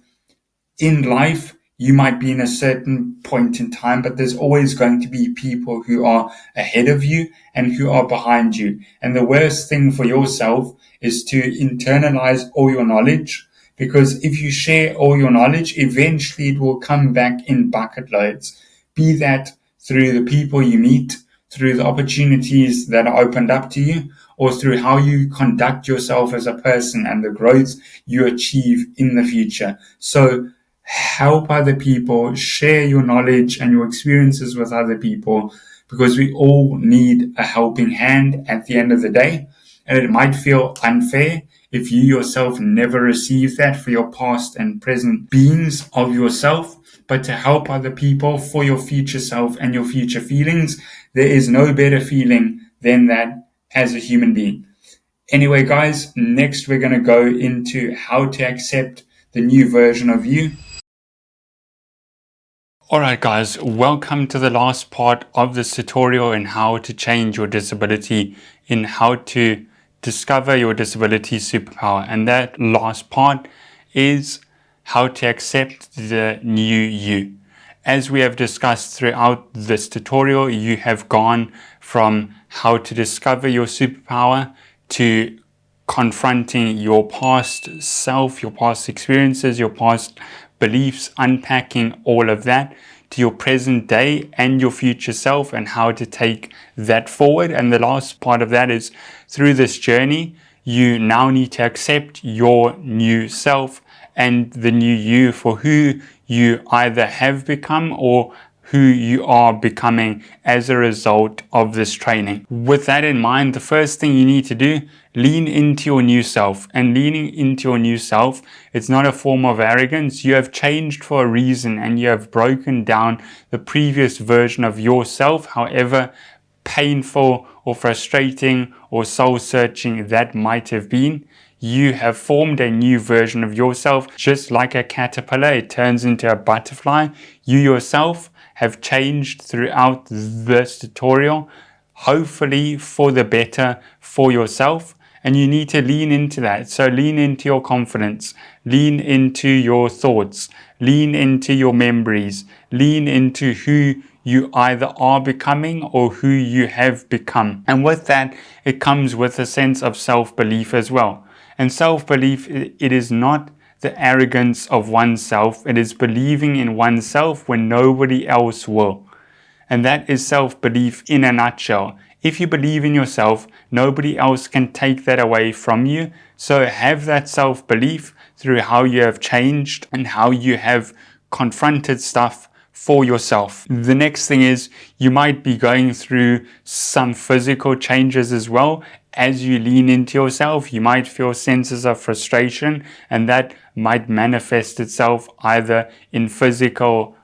in life, you might be in a certain point in time, but there's always going to be people who are ahead of you and who are behind you. And the worst thing for yourself is to internalize all your knowledge, because if you share all your knowledge, eventually it will come back in bucket loads. Be that through the people you meet, through the opportunities that are opened up to you, or through how you conduct yourself as a person and the growth you achieve in the future. So help other people, share your knowledge and your experiences with other people, because we all need a helping hand at the end of the day. And it might feel unfair if you yourself never receive that for your past and present beings of yourself, but to help other people for your future self and your future feelings, there is no better feeling than that as a human being. Anyway, guys, next we're going to go into how to accept the new version of you. Alright guys, welcome to the last part of this tutorial in how to change your disability, in how to discover your disability superpower. And that last part is how to accept the new you. As we have discussed throughout this tutorial, you have gone from how to discover your superpower to confronting your past self, your past experiences, your past beliefs, unpacking all of that, to your present day and your future self and how to take that forward. And the last part of that is, through this journey, you now need to accept your new self and the new you for who you either have become or who you are becoming as a result of this training. With that in mind, the first thing you need to do, lean into your new self. And leaning into your new self, it's not a form of arrogance. You have changed for a reason and you have broken down the previous version of yourself, however painful or frustrating or soul-searching that might have been. You have formed a new version of yourself. Just like a caterpillar, it turns into a butterfly. You yourself have changed throughout this tutorial, hopefully for the better for yourself. And you need to lean into that. So lean into your confidence, lean into your thoughts, lean into your memories, lean into who you either are becoming or who you have become. And with that, it comes with a sense of self-belief as well. And self-belief, it is not the arrogance of oneself. It is believing in oneself when nobody else will. And that is self-belief in a nutshell. If you believe in yourself, nobody else can take that away from you. So have that self-belief through how you have changed and how you have confronted stuff for yourself. The next thing is, you might be going through some physical changes as well. As you lean into yourself, you might feel senses of frustration, and that might manifest itself either in physical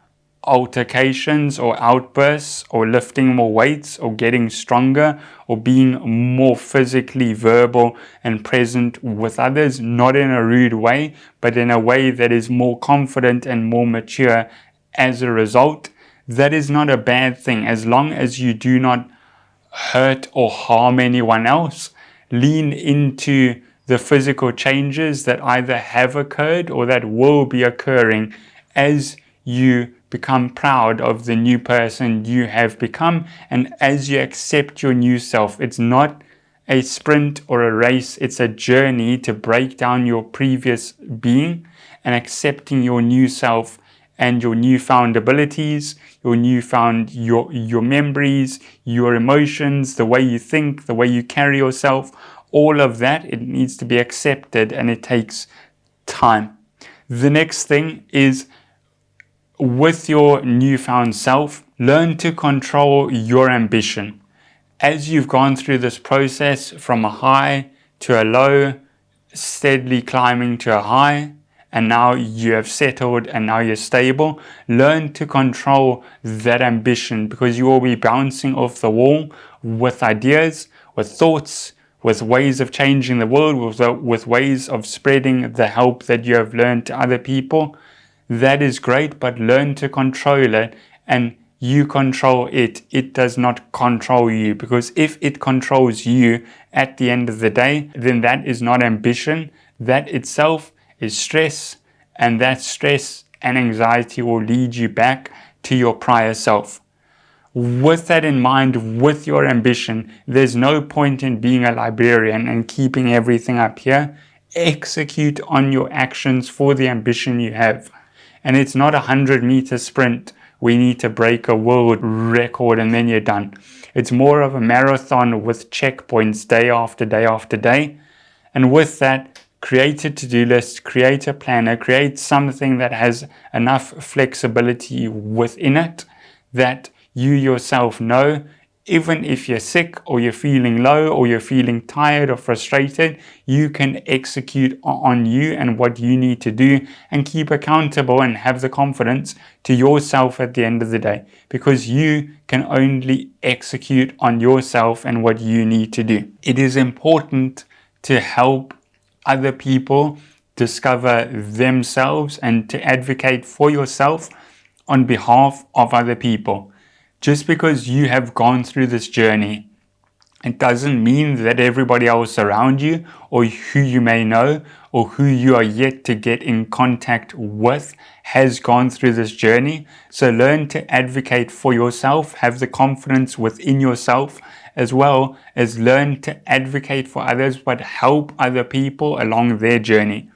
altercations or outbursts, or lifting more weights, or getting stronger, or being more physically verbal and present with others, not in a rude way, but in a way that is more confident and more mature as a result. That is not a bad thing, as long as you do not hurt or harm anyone else. Lean into the physical changes that either have occurred or that will be occurring as you become proud of the new person you have become and as you accept your new self. It's not a sprint or a race. It's a journey to break down your previous being and accepting your new self and your newfound abilities, your memories, your emotions, the way you think, the way you carry yourself. All of that, it needs to be accepted, and it takes time. The next thing is, with your newfound self, learn to control your ambition. As you've gone through this process from a high to a low, steadily climbing to a high, and now you have settled and now you're stable, learn to control that ambition, because you will be bouncing off the wall with ideas, with thoughts, with ways of changing the world, with ways of spreading the help that you have learned to other people. That is great, but learn to control it, and you control it. It does not control you, because if it controls you at the end of the day, then that is not ambition. That itself is stress, and that stress and anxiety will lead you back to your prior self. With that in mind, with your ambition, there's no point in being a librarian and keeping everything up here. Execute on your actions for the ambition you have. And it's not a 100-meter sprint. We need to break a world record and then you're done. It's more of a marathon with checkpoints day after day after day. And with that, create a to-do list, create a planner, create something that has enough flexibility within it that you yourself know, even if you're sick or you're feeling low or you're feeling tired or frustrated, you can execute on you and what you need to do and keep accountable and have the confidence to yourself at the end of the day, because you can only execute on yourself and what you need to do. It is important to help other people discover themselves and to advocate for yourself on behalf of other people. Just because you have gone through this journey, it doesn't mean that everybody else around you or who you may know or who you are yet to get in contact with has gone through this journey. So learn to advocate for yourself, have the confidence within yourself, as well as learn to advocate for others, but help other people along their journey.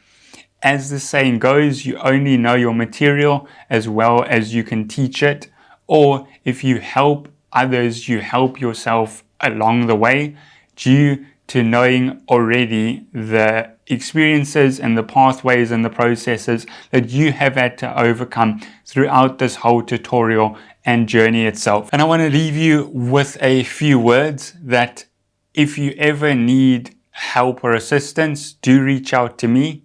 As the saying goes, you only know your material as well as you can teach it. Or if you help others, you help yourself along the way, due to knowing already the experiences and the pathways and the processes that you have had to overcome throughout this whole tutorial and journey itself. And I want to leave you with a few words that if you ever need help or assistance, do reach out to me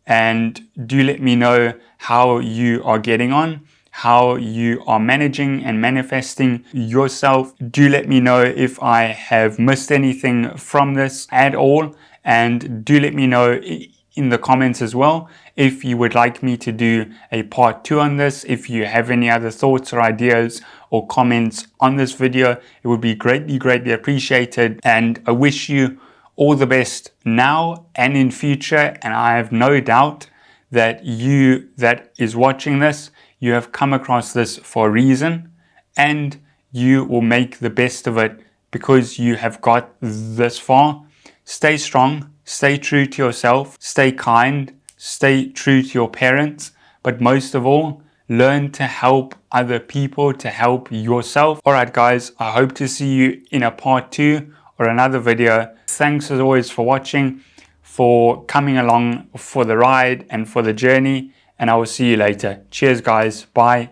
and do let me know how you are getting on, how you are managing and manifesting yourself. Do let me know if I have missed anything from this at all, and do let me know in the comments as well if you would like me to do a part 2 on this. If you have any other thoughts or ideas or comments on this video, it would be greatly appreciated, and I wish you all the best now and in future. And I have no doubt that you that is watching this, you have come across this for a reason, and you will make the best of it because you have got this far. Stay strong, stay true to yourself, stay kind, stay true to your parents, but most of all, learn to help other people, to help yourself. All right, guys, I hope to see you in a part 2 or another video. Thanks as always for watching, for coming along for the ride and for the journey, and I will see you later. Cheers, guys. Bye.